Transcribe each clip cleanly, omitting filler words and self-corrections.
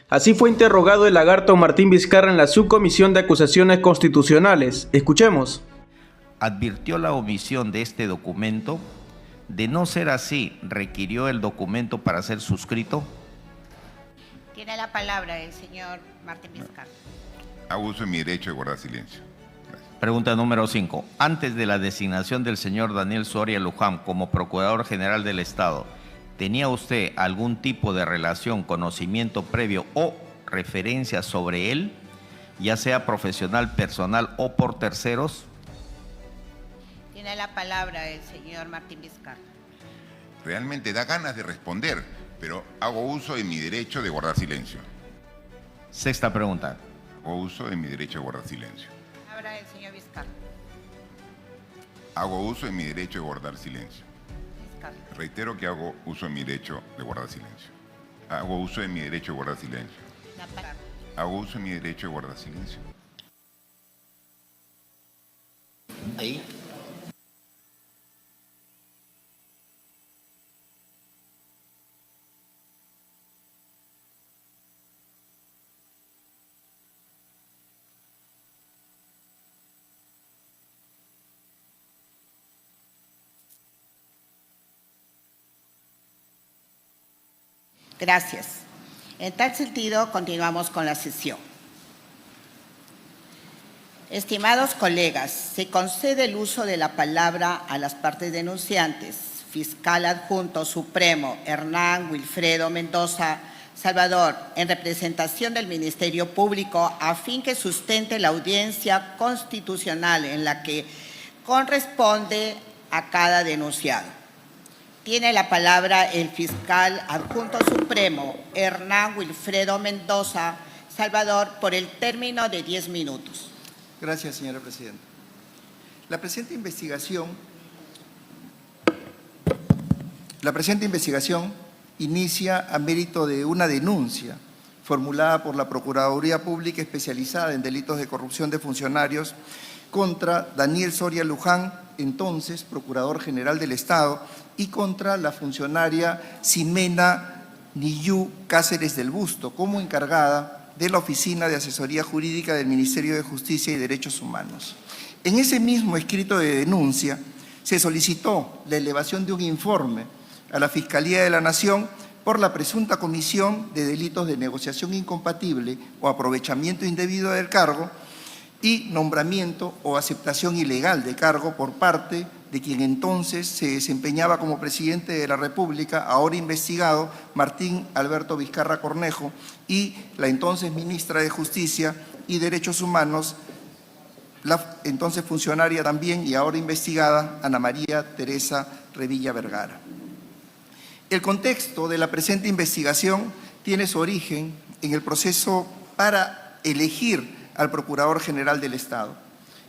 Así fue interrogado el lagarto Martín Vizcarra en la Subcomisión de Acusaciones Constitucionales. Escuchemos. Advirtió la omisión de este documento. De no ser así, ¿requirió el documento para ser suscrito? Tiene la palabra el señor Martín Vizcarra. Hago uso de mi derecho de guardar silencio. Pregunta número 5. Antes de la designación del señor Daniel Soria Luján como Procurador General del Estado, ¿tenía usted algún tipo de relación, conocimiento previo o referencia sobre él, ya sea profesional, personal o por terceros? Tiene la palabra el señor Martín Vizcarra. Realmente da ganas de responder, pero hago uso de mi derecho de guardar silencio. Sexta pregunta. Hago uso de mi derecho de guardar silencio. Ahora el señor Vizcarra. Hago uso de mi derecho de guardar silencio. Vizcarra. Reitero que hago uso de mi derecho de guardar silencio. Hago uso de mi derecho de guardar silencio. La palabra. Hago uso de mi derecho de guardar silencio. Ahí. Gracias. En tal sentido, continuamos con la sesión. Estimados colegas, se concede el uso de la palabra a las partes denunciantes. Fiscal Adjunto Supremo Hernán Wilfredo Mendoza Salvador, en representación del Ministerio Público, a fin que sustente la audiencia constitucional en la que corresponde a cada denunciado. Tiene la palabra el Fiscal Adjunto Supremo Hernán Wilfredo Mendoza Salvador por el término de 10 minutos. Gracias, señora presidenta. La presente investigación inicia a mérito de una denuncia formulada por la Procuraduría Pública Especializada en Delitos de Corrupción de Funcionarios contra Daniel Soria Luján, entonces Procurador General del Estado, y contra la funcionaria Ximena Niyú Cáceres del Busto, como encargada de la Oficina de Asesoría Jurídica del Ministerio de Justicia y Derechos Humanos. En ese mismo escrito de denuncia se solicitó la elevación de un informe a la Fiscalía de la Nación por la presunta comisión de delitos de negociación incompatible o aprovechamiento indebido del cargo y nombramiento o aceptación ilegal de cargo por parte de quien entonces se desempeñaba como presidente de la República, ahora investigado, Martín Alberto Vizcarra Cornejo, y la entonces ministra de Justicia y Derechos Humanos, la entonces funcionaria también y ahora investigada, Ana María Teresa Revilla Vergara. El contexto de la presente investigación tiene su origen en el proceso para elegir al Procurador General del Estado.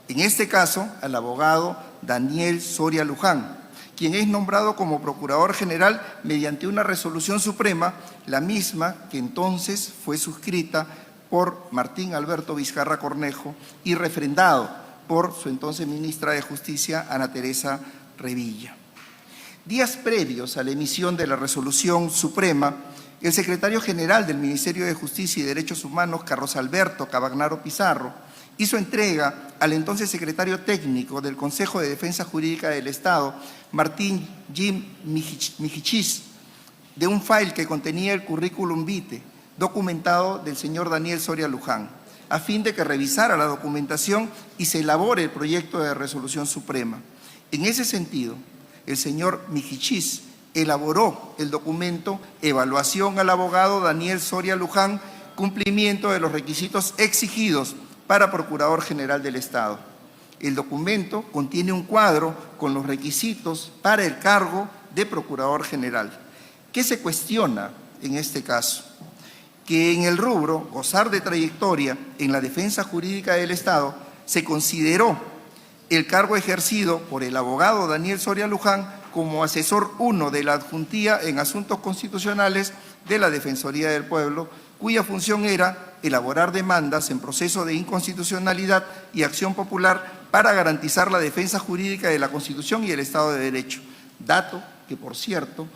En este caso, al abogado Daniel Soria Luján, quien es nombrado como Procurador General mediante una resolución suprema, la misma que entonces fue suscrita por Martín Alberto Vizcarra Cornejo y refrendado por su entonces ministra de Justicia, Ana Teresa Revilla. Días previos a la emisión de la resolución suprema, el secretario general del Ministerio de Justicia y Derechos Humanos, Carlos Alberto Cavagnaro Pizarro, hizo entrega al entonces secretario técnico del Consejo de Defensa Jurídica del Estado, Martín Jim Mijichis, de un file que contenía el currículum vitae documentado del señor Daniel Soria Luján, a fin de que revisara la documentación y se elabore el proyecto de resolución suprema. En ese sentido, el señor Mijichis elaboró el documento Evaluación al abogado Daniel Soria Luján, cumplimiento de los requisitos exigidos para Procurador General del Estado. El documento contiene un cuadro con los requisitos para el cargo de Procurador General. ¿Qué se cuestiona en este caso? Que en el rubro gozar de trayectoria en la defensa jurídica del Estado se consideró el cargo ejercido por el abogado Daniel Soria Luján como asesor 1 de la adjuntía en asuntos constitucionales de la Defensoría del Pueblo, cuya función era elaborar demandas en proceso de inconstitucionalidad y acción popular para garantizar la defensa jurídica de la Constitución y el Estado de Derecho, dato que, por cierto,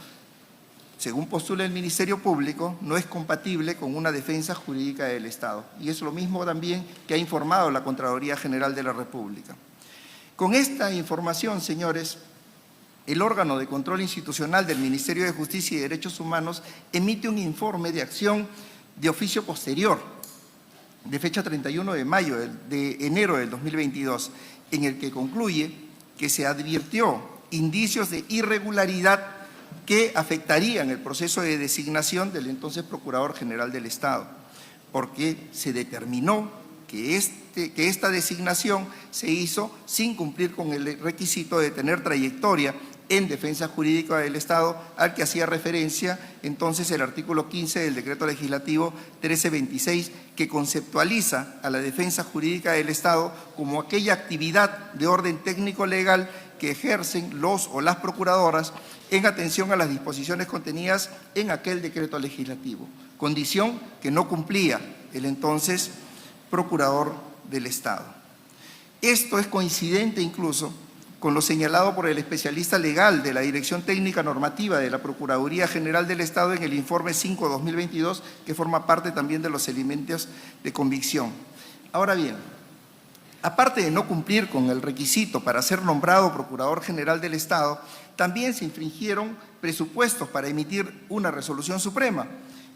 según postula el Ministerio Público, no es compatible con una defensa jurídica del Estado. Y es lo mismo también que ha informado la Contraloría General de la República. Con esta información, señores, el órgano de control institucional del Ministerio de Justicia y Derechos Humanos emite un informe de acción de oficio posterior, de fecha 31 de enero del 2022, en el que concluye que se advirtió indicios de irregularidad que afectarían el proceso de designación del entonces Procurador General del Estado, porque se determinó que esta designación se hizo sin cumplir con el requisito de tener trayectoria en defensa jurídica del Estado, al que hacía referencia entonces el artículo 15 del Decreto Legislativo 1326, que conceptualiza a la defensa jurídica del Estado como aquella actividad de orden técnico-legal que ejercen los o las procuradoras en atención a las disposiciones contenidas en aquel decreto legislativo, condición que no cumplía el entonces Procurador del Estado. Esto es coincidente incluso con lo señalado por el especialista legal de la Dirección Técnica Normativa de la Procuraduría General del Estado en el informe 5/2022, que forma parte también de los elementos de convicción. Ahora bien, aparte de no cumplir con el requisito para ser nombrado Procurador General del Estado, también se infringieron presupuestos para emitir una resolución suprema,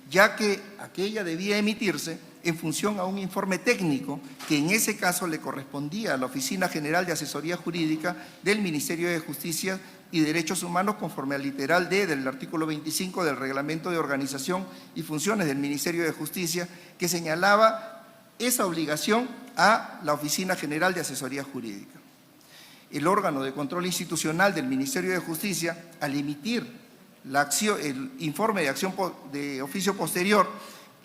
ya que aquella debía emitirse en función a un informe técnico que en ese caso le correspondía a la Oficina General de Asesoría Jurídica del Ministerio de Justicia y Derechos Humanos, conforme al literal D del artículo 25 del Reglamento de Organización y Funciones del Ministerio de Justicia, que señalaba esa obligación a la Oficina General de Asesoría Jurídica. El órgano de control institucional del Ministerio de Justicia, al emitir el informe de acción de oficio posterior,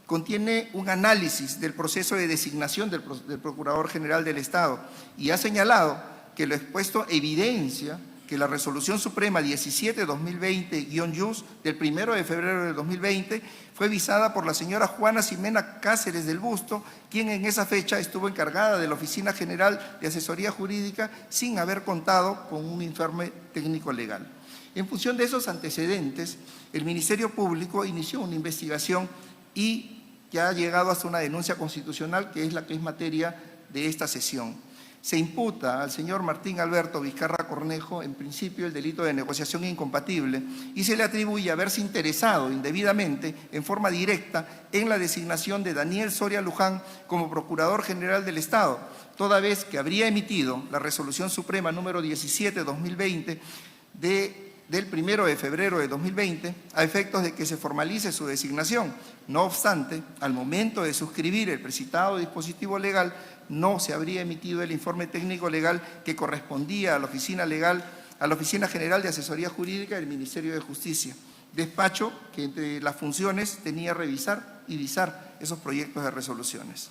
contiene un análisis del proceso de designación del Procurador General del Estado y ha señalado que lo expuesto evidencia que la Resolución Suprema 17-2020-YUS del 1 de febrero de 2020 fue visada por la señora Juana Ximena Cáceres del Busto, quien en esa fecha estuvo encargada de la Oficina General de Asesoría Jurídica sin haber contado con un informe técnico legal. En función de esos antecedentes, el Ministerio Público inició una investigación y ya ha llegado hasta una denuncia constitucional, que es la que es materia de esta sesión. Se imputa al señor Martín Alberto Vizcarra Cornejo, en principio, el delito de negociación incompatible y se le atribuye haberse interesado indebidamente, en forma directa, en la designación de Daniel Soria Luján como Procurador General del Estado, toda vez que habría emitido la Resolución Suprema número 17/2020 del 1 de febrero de 2020, a efectos de que se formalice su designación. No obstante, al momento de suscribir el precitado dispositivo legal, no se habría emitido el informe técnico legal que correspondía a la Oficina General de Asesoría Jurídica del Ministerio de Justicia, despacho que entre las funciones tenía revisar y visar esos proyectos de resoluciones.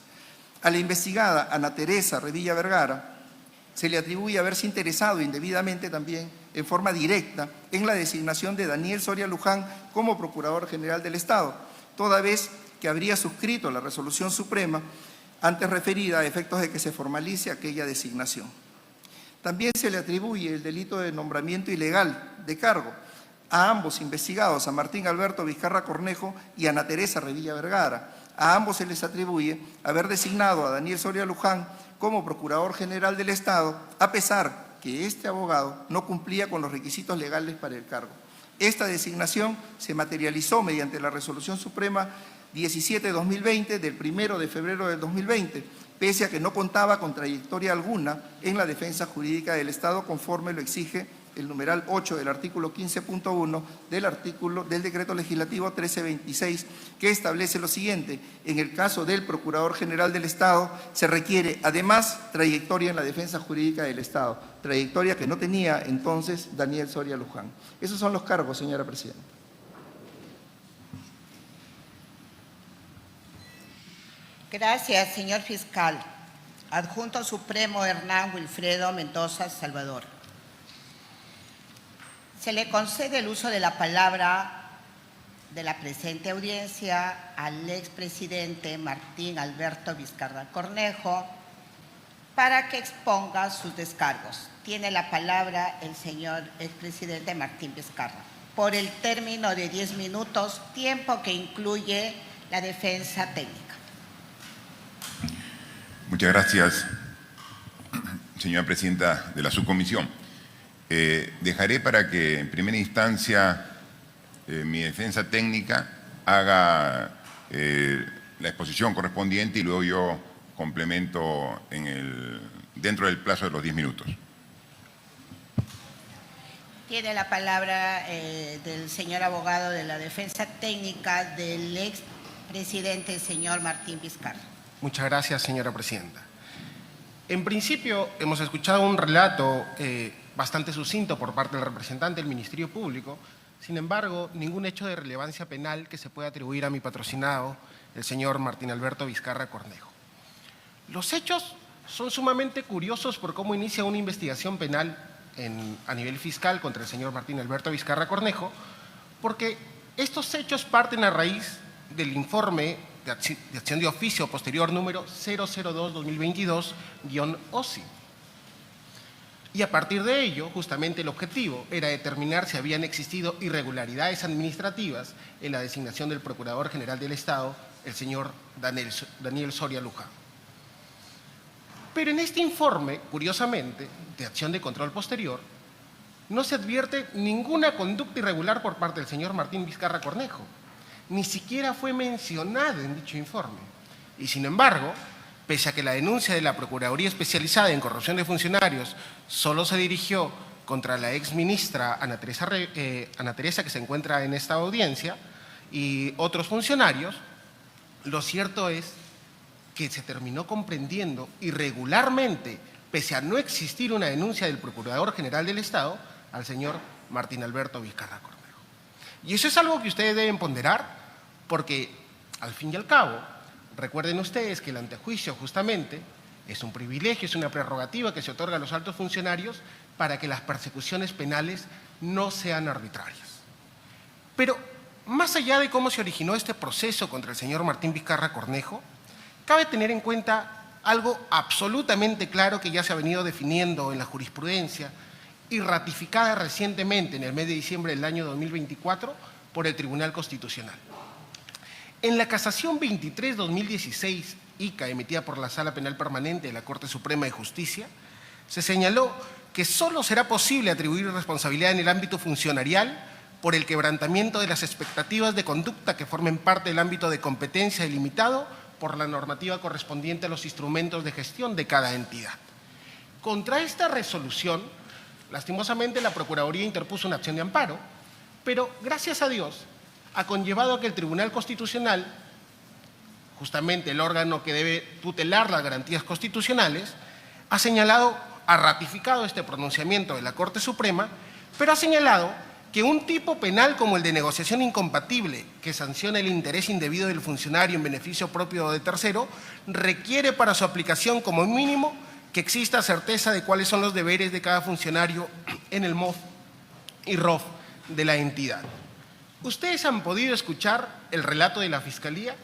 A la investigada Ana Teresa Revilla Vergara se le atribuye haberse interesado indebidamente también en forma directa en la designación de Daniel Soria Luján como Procurador General del Estado, toda vez que habría suscrito la Resolución Suprema antes referida a efectos de que se formalice aquella designación. También se le atribuye el delito de nombramiento ilegal de cargo a ambos investigados, a Martín Alberto Vizcarra Cornejo y a Ana Teresa Revilla Vergara. A ambos se les atribuye haber designado a Daniel Soria Luján como Procurador General del Estado, a pesar que este abogado no cumplía con los requisitos legales para el cargo. Esta designación se materializó mediante la Resolución Suprema 17/2020 del 1 de febrero del 2020, pese a que no contaba con trayectoria alguna en la defensa jurídica del Estado, conforme lo exige el numeral 8 del artículo 15.1 del Decreto Legislativo 1326, que establece lo siguiente: en el caso del Procurador General del Estado se requiere además trayectoria en la defensa jurídica del Estado, trayectoria que no tenía entonces Daniel Soria Luján. Esos son los cargos, señora Presidenta. Gracias, señor fiscal. Adjunto Supremo Hernán Wilfredo Mendoza Salvador. Se le concede el uso de la palabra de la presente audiencia al expresidente Martín Alberto Vizcarra Cornejo para que exponga sus descargos. Tiene la palabra el señor expresidente Martín Vizcarra. por el término de 10 minutos, tiempo que incluye la defensa técnica. Muchas gracias, señora presidenta de la subcomisión. Dejaré para que en primera instancia mi defensa técnica haga la exposición correspondiente y luego yo complemento dentro del plazo de los 10 minutos. Tiene la palabra del señor abogado de la defensa técnica del expresidente, señor Martín Vizcarra. Muchas gracias, señora presidenta. En principio, hemos escuchado un relato bastante sucinto por parte del representante del Ministerio Público. Sin embargo, ningún hecho de relevancia penal que se pueda atribuir a mi patrocinado, el señor Martín Alberto Vizcarra Cornejo. Los hechos son sumamente curiosos por cómo inicia una investigación penal a nivel fiscal contra el señor Martín Alberto Vizcarra Cornejo, porque estos hechos parten a raíz del informe de acción de oficio posterior número 002-2022-OSI. Y a partir de ello, justamente el objetivo era determinar si habían existido irregularidades administrativas en la designación del Procurador General del Estado, el señor Daniel Soria Luján. Pero en este informe, curiosamente, de acción de control posterior, no se advierte ninguna conducta irregular por parte del señor Martín Vizcarra Cornejo. Ni siquiera fue mencionada en dicho informe. Y sin embargo, pese a que la denuncia de la Procuraduría Especializada en Corrupción de Funcionarios solo se dirigió contra la exministra Ana Teresa, que se encuentra en esta audiencia, y otros funcionarios, lo cierto es que se terminó comprendiendo irregularmente, pese a no existir una denuncia del Procurador General del Estado, al señor Martín Alberto Vizcarra Cornejo. Y eso es algo que ustedes deben ponderar, porque al fin y al cabo, recuerden ustedes que el antejuicio justamente es un privilegio, es una prerrogativa que se otorga a los altos funcionarios para que las persecuciones penales no sean arbitrarias. Pero más allá de cómo se originó este proceso contra el señor Martín Vizcarra Cornejo, cabe tener en cuenta algo absolutamente claro que ya se ha venido definiendo en la jurisprudencia y ratificada recientemente en el mes de diciembre del año 2024 por el Tribunal Constitucional. En la casación 23-2016, ICA, emitida por la Sala Penal Permanente de la Corte Suprema de Justicia, se señaló que solo será posible atribuir responsabilidad en el ámbito funcionarial por el quebrantamiento de las expectativas de conducta que formen parte del ámbito de competencia delimitado por la normativa correspondiente a los instrumentos de gestión de cada entidad. Contra esta resolución, lastimosamente la Procuraduría interpuso una acción de amparo, pero gracias a Dios ha conllevado a que el Tribunal Constitucional, justamente el órgano que debe tutelar las garantías constitucionales, ha ratificado este pronunciamiento de la Corte Suprema, pero ha señalado que un tipo penal como el de negociación incompatible, que sanciona el interés indebido del funcionario en beneficio propio o de tercero, requiere para su aplicación como mínimo que exista certeza de cuáles son los deberes de cada funcionario en el MOF y ROF de la entidad. Ustedes han podido escuchar el relato de la Fiscalía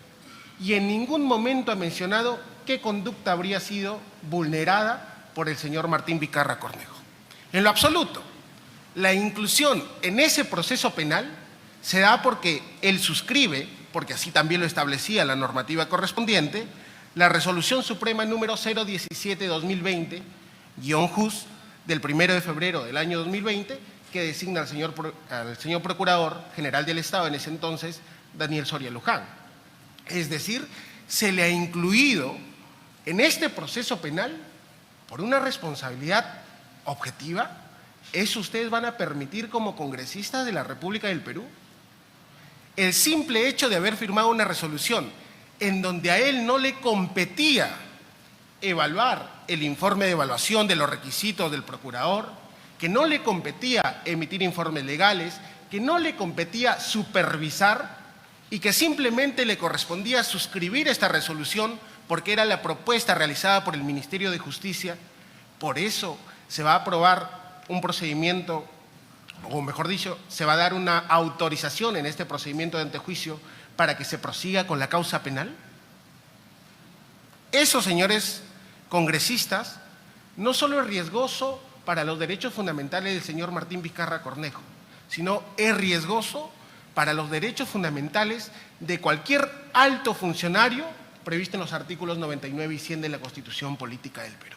y en ningún momento ha mencionado qué conducta habría sido vulnerada por el señor Martín Vizcarra Cornejo. En lo absoluto. La inclusión en ese proceso penal se da porque él suscribe, porque así también lo establecía la normativa correspondiente, la Resolución Suprema número 017-2020-JUS del 1 de febrero del año 2020, que designa al señor Procurador General del Estado, en ese entonces, Daniel Soria Luján. Es decir, se le ha incluido en este proceso penal por una responsabilidad objetiva. ¿Eso ustedes van a permitir como congresistas de la República del Perú? El simple hecho de haber firmado una resolución en donde a él no le competía evaluar el informe de evaluación de los requisitos del procurador, que no le competía emitir informes legales, que no le competía supervisar y que simplemente le correspondía suscribir esta resolución porque era la propuesta realizada por el Ministerio de Justicia. Por eso se va a aprobar un procedimiento, o mejor dicho, se va a dar una autorización en este procedimiento de antejuicio para que se prosiga con la causa penal. Eso, señores congresistas, no solo es riesgoso para los derechos fundamentales del señor Martín Vizcarra Cornejo, sino es riesgoso para los derechos fundamentales de cualquier alto funcionario previsto en los artículos 99 y 100 de la Constitución Política del Perú.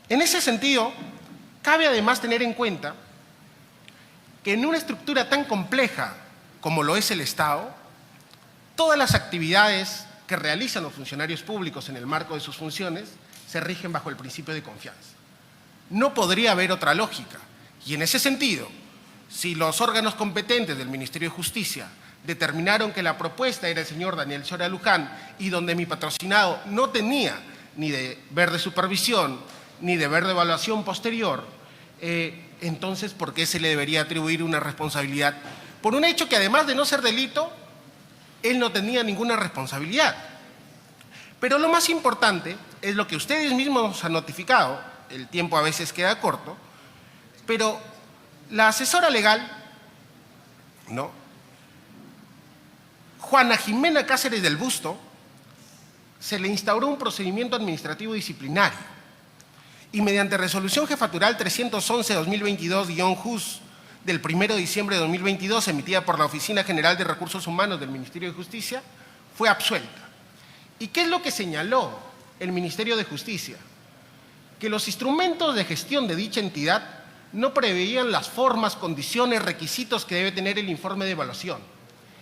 En ese sentido, cabe además tener en cuenta que en una estructura tan compleja como lo es el Estado, todas las actividades que realizan los funcionarios públicos en el marco de sus funciones se rigen bajo el principio de confianza. No podría haber otra lógica. Y en ese sentido, si los órganos competentes del Ministerio de Justicia determinaron que la propuesta era el señor Daniel Soria Luján y donde mi patrocinado no tenía ni deber de supervisión ni deber de evaluación posterior, entonces, ¿por qué se le debería atribuir una responsabilidad? Por un hecho que además de no ser delito, él no tenía ninguna responsabilidad. Pero lo más importante es lo que ustedes mismos nos han notificado, el tiempo a veces queda corto, pero la asesora legal, ¿no?, Juana Jimena Cáceres del Busto, se le instauró un procedimiento administrativo disciplinario y mediante resolución jefatural 311-2022-JUS del 1 de diciembre de 2022, emitida por la Oficina General de Recursos Humanos del Ministerio de Justicia, fue absuelta. ¿Y qué es lo que señaló el Ministerio de Justicia? Que los instrumentos de gestión de dicha entidad no preveían las formas, condiciones, requisitos que debe tener el informe de evaluación.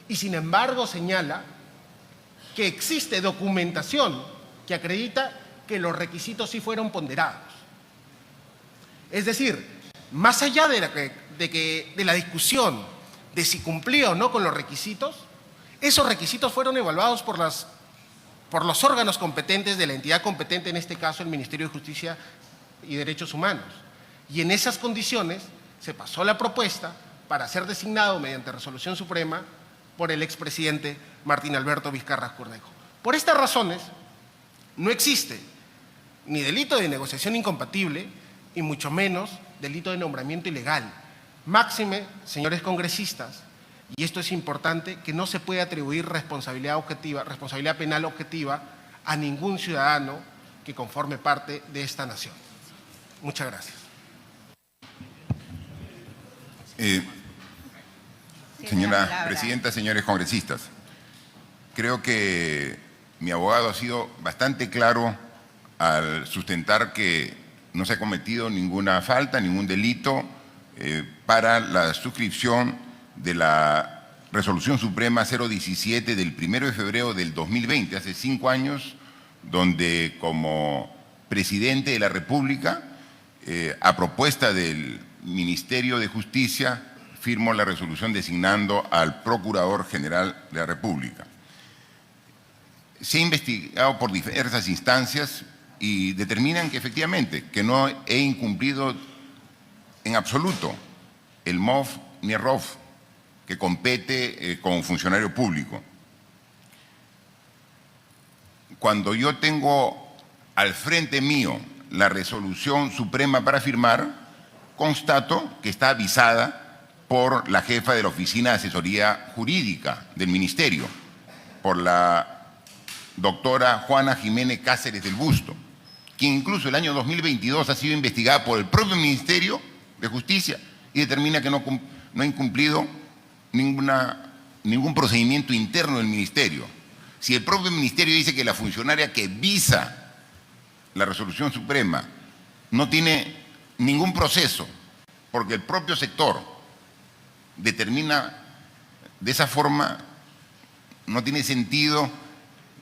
Y sin embargo señala que existe documentación que acredita que los requisitos sí fueron ponderados. Es decir, más allá de la discusión de si cumplía o no con los requisitos, esos requisitos fueron evaluados por los órganos competentes de la entidad competente, en este caso el Ministerio de Justicia y Derechos Humanos. Y en esas condiciones se pasó la propuesta para ser designado mediante resolución suprema por el expresidente Martín Alberto Vizcarra Cornejo. Por estas razones, no existe ni delito de negociación incompatible y mucho menos delito de nombramiento ilegal. Máxime, señores congresistas, y esto es importante, que no se puede atribuir responsabilidad penal objetiva a ningún ciudadano que conforme parte de esta nación. Muchas gracias. Señora presidenta, señores congresistas, creo que mi abogado ha sido bastante claro al sustentar que no se ha cometido ninguna falta, ningún delito para la suscripción de la Resolución Suprema 017 del 1 de febrero del 2020, hace 5 años, donde como presidente de la República, a propuesta del Ministerio de Justicia, firmó la resolución designando al Procurador General de la República. Se ha investigado por diversas instancias y determinan que efectivamente que no he incumplido en absoluto el MOF ni el ROF que compete como funcionario público. Cuando yo tengo al frente mío la resolución suprema para firmar, constato que está avisada por la jefa de la Oficina de Asesoría Jurídica del Ministerio, por la doctora Juana Jimena Cáceres del Busto, quien incluso el año 2022 ha sido investigada por el propio Ministerio de Justicia y determina que no ha incumplido ningún procedimiento interno del Ministerio. Si el propio Ministerio dice que la funcionaria que visa la resolución suprema no tiene ningún proceso, porque el propio sector determina de esa forma, no tiene sentido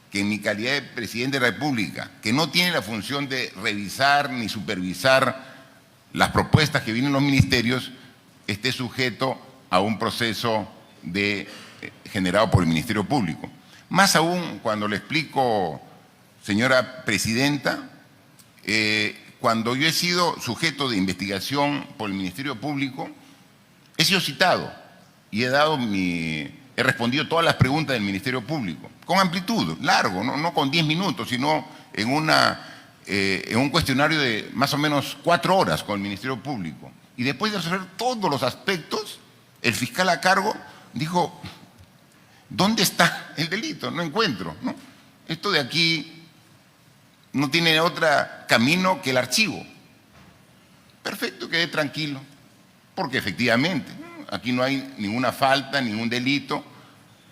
que en mi calidad de presidente de la República, que no tiene la función de revisar ni supervisar las propuestas que vienen en los ministerios, esté sujeto a un proceso generado por el Ministerio Público. Más aún cuando le explico, señora presidenta, cuando yo he sido sujeto de investigación por el Ministerio Público, he sido citado y he respondido todas las preguntas del Ministerio Público, con amplitud, largo, no con 10 minutos, sino en un cuestionario de más o menos 4 horas con el Ministerio Público. Y después de resolver todos los aspectos, el fiscal a cargo dijo, ¿dónde está el delito? No encuentro, ¿no? Esto de aquí no tiene otro camino que el archivo. Perfecto, quedé tranquilo. Porque efectivamente aquí no hay ninguna falta, ningún delito.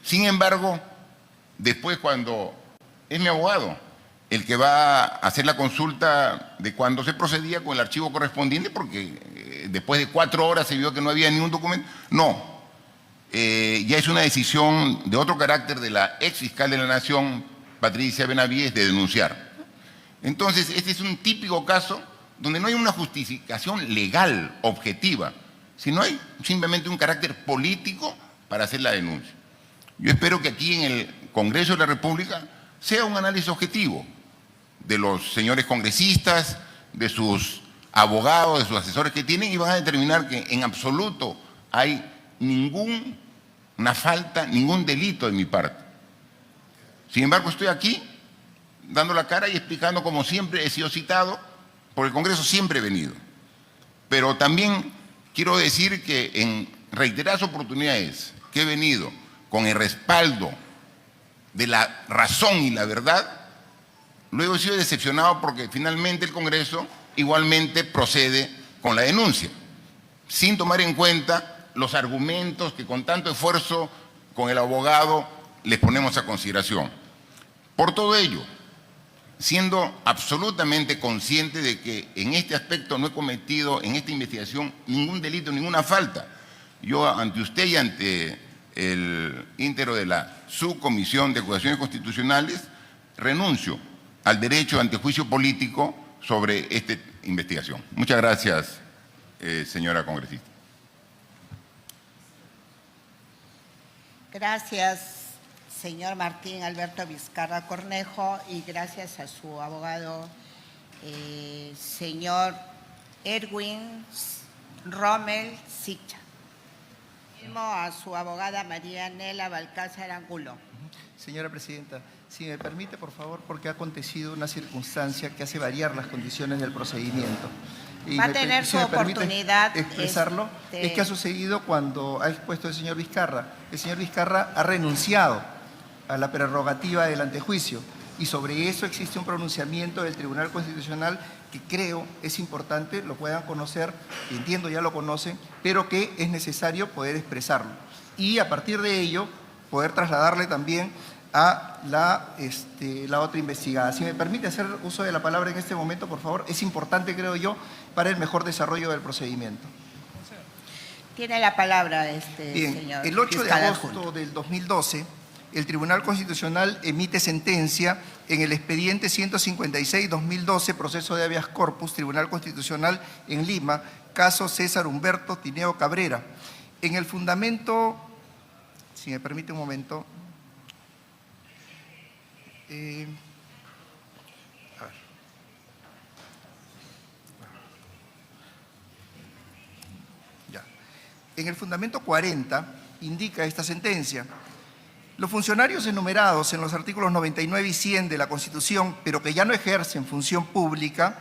Sin embargo, después cuando es mi abogado el que va a hacer la consulta de cuando se procedía con el archivo correspondiente, porque después de 4 horas se vio que no había ningún documento. No, ya es una decisión de otro carácter de la ex fiscal de la Nación, Patricia Benavides, de denunciar. Entonces, este es un típico caso donde no hay una justificación legal, objetiva, sino hay simplemente un carácter político para hacer la denuncia. Yo espero que aquí en el Congreso de la República sea un análisis objetivo de los señores congresistas, de sus abogados, de sus asesores que tienen, y van a determinar que en absoluto hay ninguna falta, ningún delito de mi parte. Sin embargo, estoy aquí dando la cara y explicando, como siempre he sido citado, por el Congreso siempre he venido. Pero también quiero decir que en reiteradas oportunidades que he venido con el respaldo de la razón y la verdad, luego he sido decepcionado porque finalmente el Congreso igualmente procede con la denuncia, sin tomar en cuenta los argumentos que con tanto esfuerzo con el abogado les ponemos a consideración. Por todo ello, siendo absolutamente consciente de que en este aspecto no he cometido en esta investigación ningún delito, ninguna falta, yo ante usted y ante el íntegro de la Subcomisión de Acusaciones Constitucionales renuncio al derecho ante juicio político sobre esta investigación. Muchas gracias, señora congresista. Gracias, señor Martín Alberto Vizcarra Cornejo, y gracias a su abogado, señor Erwin Rommel Sicha. A su abogada María Nela Balcázar Angulo. Señora presidenta, si me permite, por favor, porque ha acontecido una circunstancia que hace variar las condiciones del procedimiento. Y va a tener su oportunidad expresarlo. Es que ha sucedido cuando ha expuesto el señor Vizcarra. El señor Vizcarra ha renunciado a la prerrogativa del antejuicio y sobre eso existe un pronunciamiento del Tribunal Constitucional que creo es importante, lo puedan conocer, entiendo ya lo conocen, pero que es necesario poder expresarlo. Y a partir de ello, poder trasladarle también a la otra investigada. Si me permite hacer uso de la palabra en este momento, por favor, es importante, creo yo, para el mejor desarrollo del procedimiento. Tiene la palabra Bien, señor. El 8 de agosto del 2012, el Tribunal Constitucional emite sentencia en el expediente 156-2012, proceso de habeas corpus, Tribunal Constitucional en Lima, caso César Humberto Tineo Cabrera. En el fundamento, si me permite un momento, en el fundamento 40 indica esta sentencia: los funcionarios enumerados en los artículos 99 y 100 de la Constitución, pero que ya no ejercen función pública,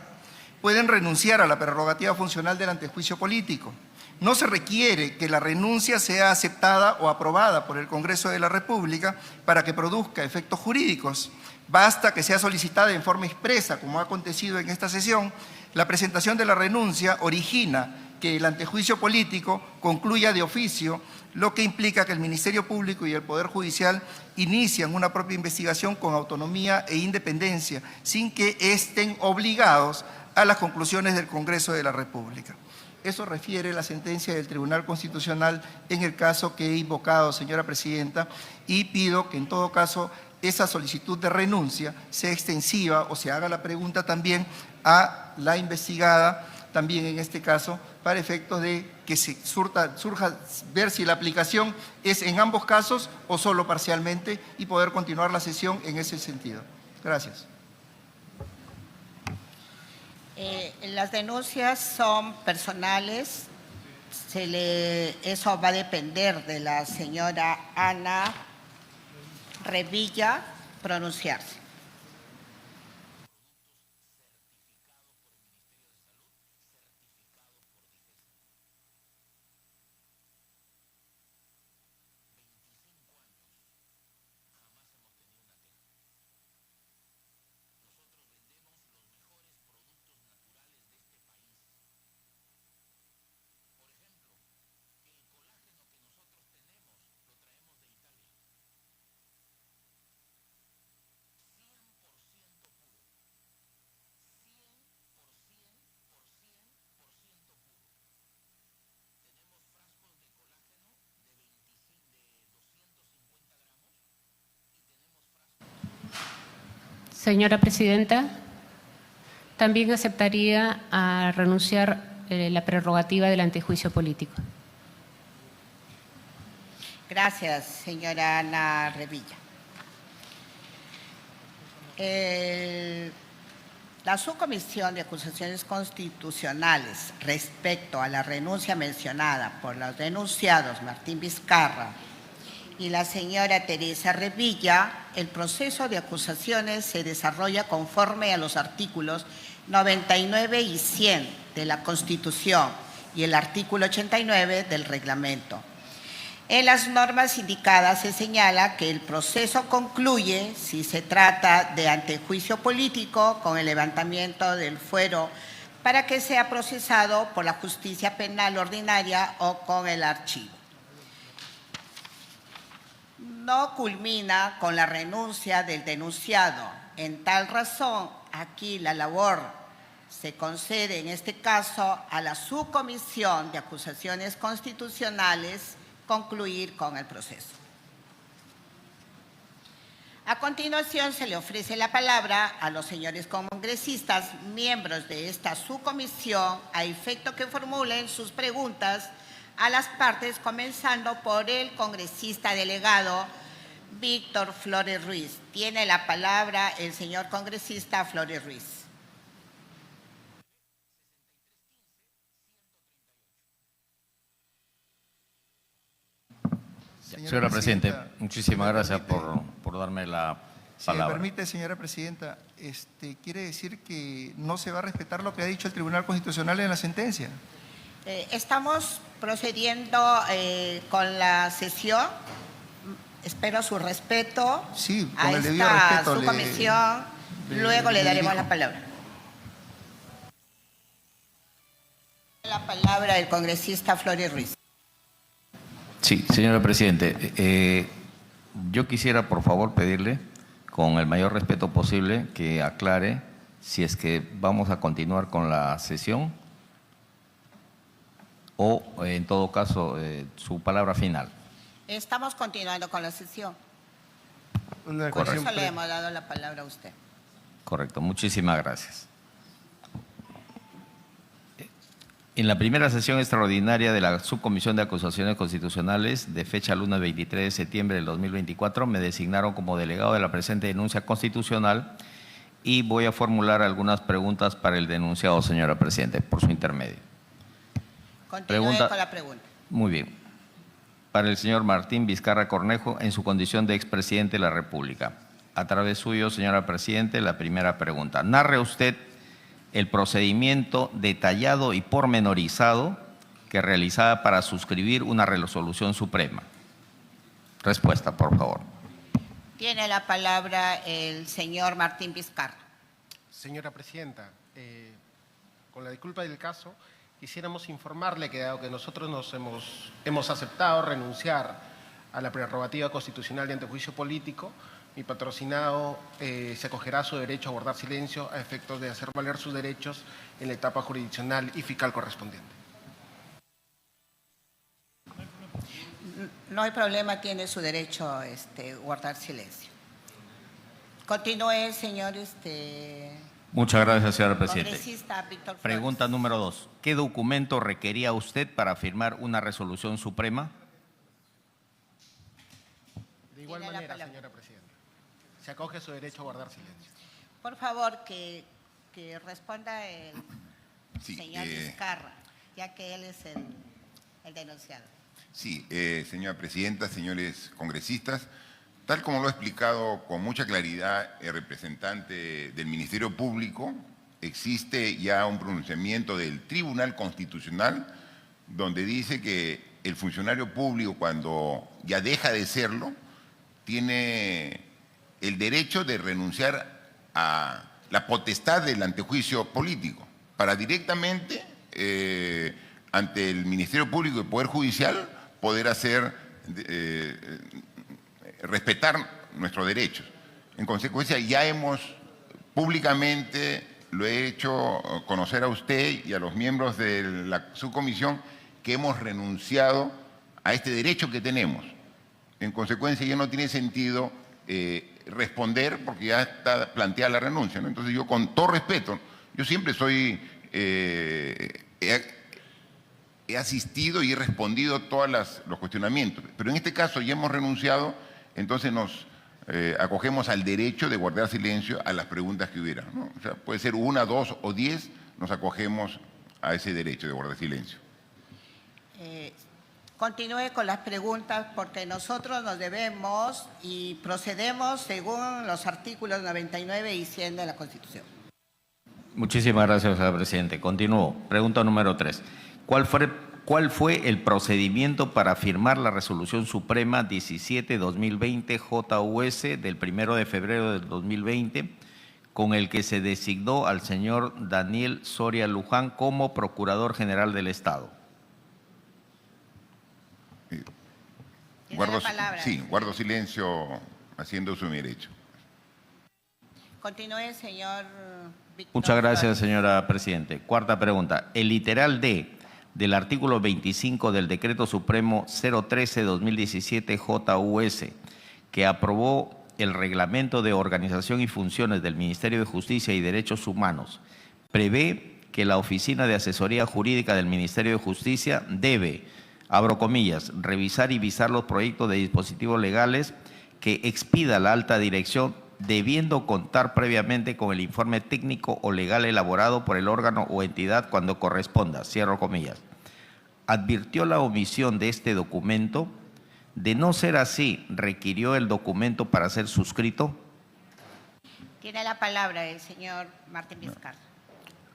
pueden renunciar a la prerrogativa funcional del antejuicio político. No se requiere que la renuncia sea aceptada o aprobada por el Congreso de la República para que produzca efectos jurídicos. Basta que sea solicitada en forma expresa, como ha acontecido en esta sesión. La presentación de la renuncia origina que el antejuicio político concluya de oficio, lo que implica que el Ministerio Público y el Poder Judicial inician una propia investigación con autonomía e independencia, sin que estén obligados a las conclusiones del Congreso de la República. Eso refiere la sentencia del Tribunal Constitucional en el caso que he invocado, señora presidenta, y pido que en todo caso esa solicitud de renuncia sea extensiva o se haga la pregunta también a la investigada, también en este caso, para efectos de que se surja ver si la aplicación es en ambos casos o solo parcialmente y poder continuar la sesión en ese sentido. Gracias. Las denuncias son personales, eso va a depender de la señora Ana Revilla pronunciarse. Señora Presidenta, también aceptaría a renunciar la prerrogativa del antejuicio político. Gracias, señora Ana Revilla. La Subcomisión de Acusaciones Constitucionales respecto a la renuncia mencionada por los denunciados Martín Vizcarra y la señora Teresa Revilla, el proceso de acusaciones se desarrolla conforme a los artículos 99 y 100 de la Constitución y el artículo 89 del reglamento. En las normas indicadas se señala que el proceso concluye si se trata de antejuicio político con el levantamiento del fuero para que sea procesado por la justicia penal ordinaria o con el archivo. No culmina con la renuncia del denunciado. En tal razón, aquí la labor se concede en este caso a la Subcomisión de Acusaciones Constitucionales concluir con el proceso. A continuación, se le ofrece la palabra a los señores congresistas, miembros de esta subcomisión, a efecto que formulen sus preguntas a las partes, comenzando por el congresista delegado Víctor Flores Ruiz. Tiene la palabra el señor congresista Flores Ruiz. Señora Presidenta, muchísimas gracias por darme la palabra. Si me permite, señora Presidenta, quiere decir que no se va a respetar lo que ha dicho el Tribunal Constitucional en la sentencia. Estamos procediendo con la sesión. Espero su respeto Sí, a con el debido esta respeto. subcomisión. Luego le daremos la palabra. La palabra el congresista Flores Ruiz. Sí, señora Presidente, yo quisiera por favor pedirle, con el mayor respeto posible, que aclare si es que vamos a continuar con la sesión o, en todo caso, su palabra final. Estamos continuando con la sesión. Una Por cuestión eso le hemos dado la palabra a usted. Correcto, muchísimas gracias. En la primera sesión extraordinaria de la Subcomisión de Acusaciones Constitucionales, de fecha lunes 23 de septiembre del 2024, me designaron como delegado de la presente denuncia constitucional y voy a formular algunas preguntas para el denunciado, señora Presidenta, por su intermedio. Continúe con la pregunta. Muy bien. Para el señor Martín Vizcarra Cornejo, en su condición de expresidente de la República. A través suyo, señora Presidente, la primera pregunta. Narre usted el procedimiento detallado y pormenorizado que realizaba para suscribir una resolución suprema. Respuesta, por favor. Tiene la palabra el señor Martín Vizcarra. Señora Presidenta, con la disculpa del caso, quisiéramos informarle que dado que nosotros hemos aceptado renunciar a la prerrogativa constitucional de antejuicio político, mi patrocinado se acogerá a su derecho a guardar silencio a efectos de hacer valer sus derechos en la etapa jurisdiccional y fiscal correspondiente. No hay problema, tiene su derecho a guardar silencio. Continúe, señor Muchas gracias, señora Presidenta. congresista Víctor Flores. Pregunta número 2. ¿Qué documento requería usted para firmar una resolución suprema? De igual Tiene la manera, palabra. señora Presidenta, se acoge a su derecho a guardar silencio. Por favor, que responda el Sí, señor Vizcarra, ya que él es el denunciado. Sí, señora Presidenta, señores congresistas, tal como lo ha explicado con mucha claridad el representante del Ministerio Público, existe ya un pronunciamiento del Tribunal Constitucional donde dice que el funcionario público, cuando ya deja de serlo, tiene el derecho de renunciar a la potestad del antejuicio político para directamente, ante el Ministerio Público y el Poder Judicial, poder hacer respetar nuestros derechos. En consecuencia, ya hemos públicamente, lo he hecho conocer a usted y a los miembros de la subcomisión, que hemos renunciado a este derecho que tenemos. En consecuencia, ya no tiene sentido responder porque ya está planteada la renuncia, ¿no? Entonces yo, con todo respeto, yo siempre soy, he asistido y he respondido a todos los cuestionamientos, pero en este caso ya hemos renunciado, entonces nos acogemos al derecho de guardar silencio a las preguntas que hubiera, ¿no? O sea, puede ser 1, 2 o 10, nos acogemos a ese derecho de guardar silencio. Continúe con las preguntas porque nosotros nos debemos y procedemos según los artículos 99 y 100 de la Constitución. Muchísimas gracias, señor presidente. Continúo. Pregunta número 3. ¿Cuál fue el procedimiento para firmar la Resolución Suprema 17-2020 JUS del 1 de febrero del 2020 con el que se designó al señor Daniel Soria Luján como Procurador General del Estado? Guardo silencio haciendo uso de mi derecho. Continúe, señor Víctor. Muchas gracias, Flores. señora Presidente. Cuarta pregunta. El literal D del artículo 25 del Decreto Supremo 013-2017 JUS, que aprobó el Reglamento de Organización y Funciones del Ministerio de Justicia y Derechos Humanos, prevé que la Oficina de Asesoría Jurídica del Ministerio de Justicia debe, abro comillas, revisar y visar los proyectos de dispositivos legales que expida la alta dirección, debiendo contar previamente con el informe técnico o legal elaborado por el órgano o entidad cuando corresponda, cierro comillas. Advirtió la omisión de este documento. De no ser así, ¿requirió el documento para ser suscrito? Tiene la palabra el señor Martín Vizcarra.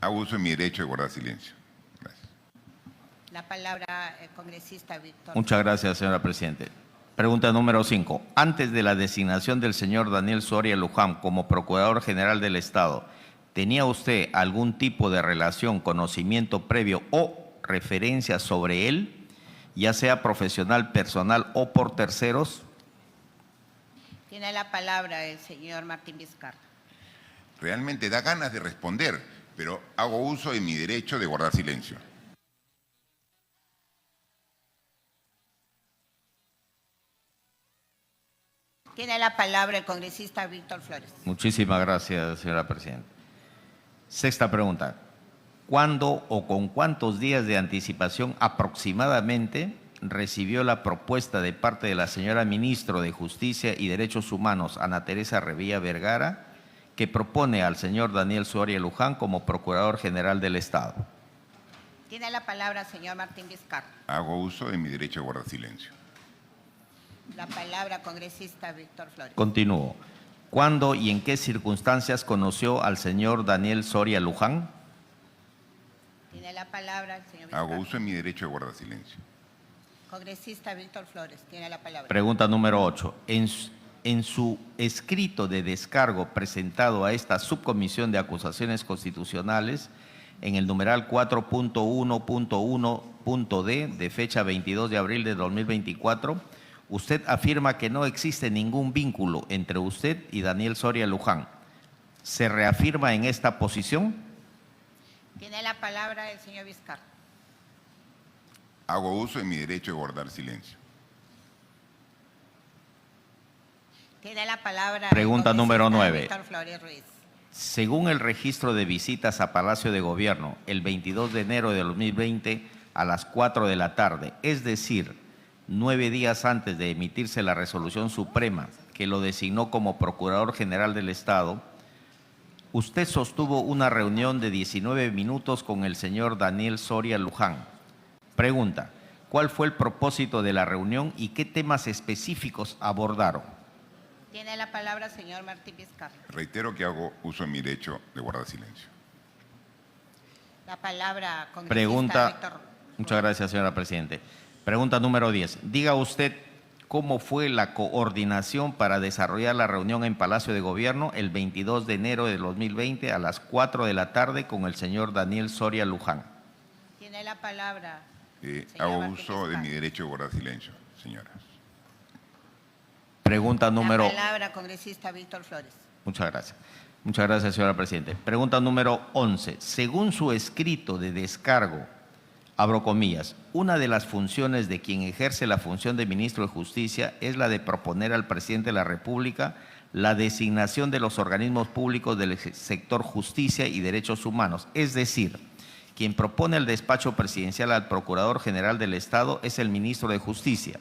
Hago uso de mi derecho de guardar silencio. Gracias. La palabra el congresista Víctor. Muchas gracias, señora Presidente. Pregunta número 5. Antes de la designación del señor Daniel Soria Luján como Procurador General del Estado, ¿tenía usted algún tipo de relación, conocimiento previo o referencia sobre él, ya sea profesional, personal o por terceros? Tiene la palabra el señor Martín Vizcarra. Realmente da ganas de responder, pero hago uso de mi derecho de guardar silencio. Tiene la palabra el congresista Víctor Flores. Muchísimas gracias, señora Presidenta. Sexta pregunta. ¿Cuándo o con cuántos días de anticipación aproximadamente recibió la propuesta de parte de la señora Ministro de Justicia y Derechos Humanos, Ana Teresa Revilla Vergara, que propone al señor Daniel Soria Luján como Procurador General del Estado? Tiene la palabra señor Martín Vizcarra. Hago uso de mi derecho de guardar silencio. La palabra congresista Víctor Flores. Continúo. ¿Cuándo y en qué circunstancias conoció al señor Daniel Soria Luján? Tiene la palabra el señor Vizcarra. Hago uso de mi derecho de guardar silencio. Congresista Víctor Flores, tiene la palabra. Pregunta número 8. En su escrito de descargo presentado a esta subcomisión de acusaciones constitucionales, en el numeral 4.1.1.d de fecha 22 de abril de 2024, usted afirma que no existe ningún vínculo entre usted y Daniel Soria Luján. ¿Se reafirma en esta posición? Tiene la palabra el señor Vizcarra. Hago uso de mi derecho de guardar silencio. Tiene la palabra. Pregunta el número congresista 9. Víctor Flores Ruiz. Según el registro de visitas a Palacio de Gobierno, el 22 de enero de 2020 a las 4 de la tarde, es decir, 9 días antes de emitirse la resolución suprema que lo designó como Procurador General del Estado, usted sostuvo una reunión de 19 minutos con el señor Daniel Soria Luján. Pregunta, ¿cuál fue el propósito de la reunión y qué temas específicos abordaron? Tiene la palabra señor Martín Vizcarra. Reitero que hago uso de mi derecho de guardar silencio. La palabra congresista Pregunta, Víctor. muchas gracias, señora Presidente. Pregunta número 10. Diga usted cómo fue la coordinación para desarrollar la reunión en Palacio de Gobierno el 22 de enero de 2020 a las 4 de la tarde con el señor Daniel Soria Luján. Tiene la palabra. Hago Martín uso de Vizcarra. mi derecho de guardar silencio, señoras. Pregunta número... La palabra congresista Víctor Flores. Muchas gracias. Muchas gracias, señora Presidente. Pregunta número 11. Según su escrito de descargo, abro comillas, una de las funciones de quien ejerce la función de ministro de Justicia es la de proponer al presidente de la República la designación de los organismos públicos del sector justicia y derechos humanos. Es decir, quien propone el despacho presidencial al Procurador General del Estado es el ministro de Justicia.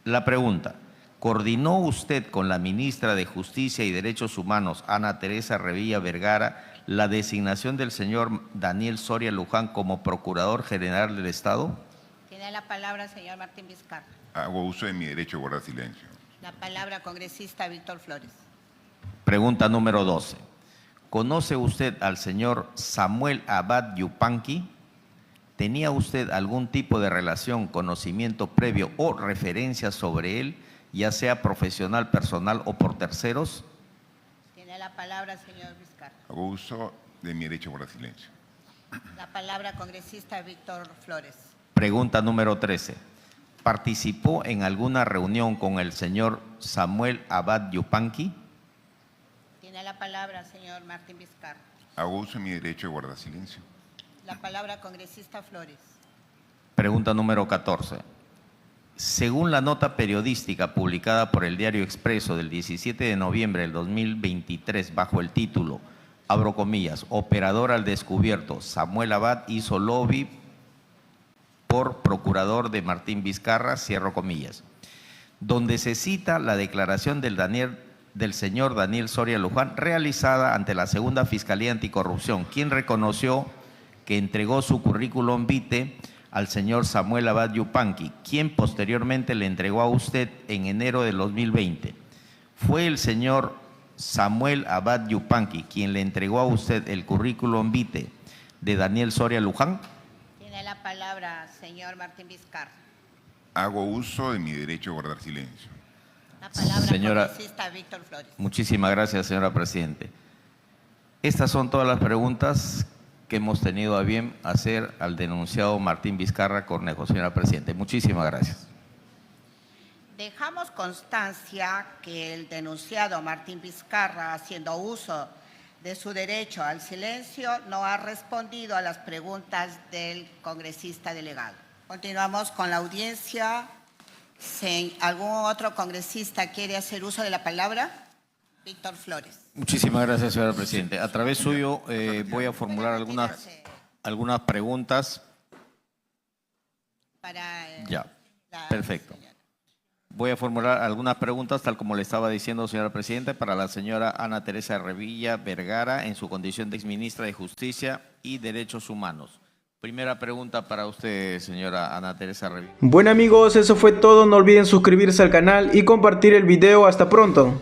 La pregunta: ¿coordinó usted con la ministra de Justicia y Derechos Humanos, Ana Teresa Revilla Vergara, la designación del señor Daniel Soria Luján como Procurador General del Estado? Tiene la palabra el señor Martín Vizcarra. Hago uso de mi derecho a guardar silencio. La palabra congresista Víctor Flores. Pregunta número 12. ¿Conoce usted al señor Samuel Abad Yupanqui? ¿Tenía usted algún tipo de relación, conocimiento previo o referencia sobre él, ya sea profesional, personal o por terceros? Tiene la palabra el señor Vizcarra. Hago uso de mi derecho a guardar silencio. La palabra congresista Víctor Flores. Pregunta número 13. ¿Participó en alguna reunión con el señor Samuel Abad Yupanqui? Tiene la palabra el señor Martín Vizcarra. Hago uso de mi derecho a guardar silencio. La palabra congresista Flores. Pregunta número 14. Según la nota periodística publicada por el Diario Expreso del 17 de noviembre del 2023 bajo el título, abro comillas, operador al descubierto, Samuel Abad hizo lobby por procurador de Martín Vizcarra, cierro comillas, donde se cita la declaración del señor Daniel Soria Luján realizada ante la Segunda Fiscalía Anticorrupción, quien reconoció que entregó su currículum vitae al señor Samuel Abad Yupanqui, quien posteriormente le entregó a usted en enero del 2020. ¿Fue el señor Samuel Abad Yupanqui quien le entregó a usted el currículum vitae de Daniel Soria Luján? Tiene la palabra señor Martín Vizcarra. Hago uso de mi derecho a guardar silencio. La palabra Señora, congresista Víctor Flores. muchísimas gracias, señora Presidente. Estas son todas las preguntas que hemos tenido a bien hacer al denunciado Martín Vizcarra Cornejo, señora Presidente. Muchísimas gracias. Dejamos constancia que el denunciado Martín Vizcarra, haciendo uso de su derecho al silencio, no ha respondido a las preguntas del congresista delegado. Continuamos con la audiencia. Si ¿algún otro congresista quiere hacer uso de la palabra? Víctor Flores. Muchísimas gracias, señora Presidente. A través suyo voy a formular algunas preguntas. Ya, perfecto. Voy a formular algunas preguntas, tal como le estaba diciendo, señora Presidenta, para la señora Ana Teresa Revilla Vergara, en su condición de exministra de Justicia y Derechos Humanos. Primera pregunta para usted, señora Ana Teresa Revilla. Bueno amigos, eso fue todo. No olviden suscribirse al canal y compartir el video. Hasta pronto.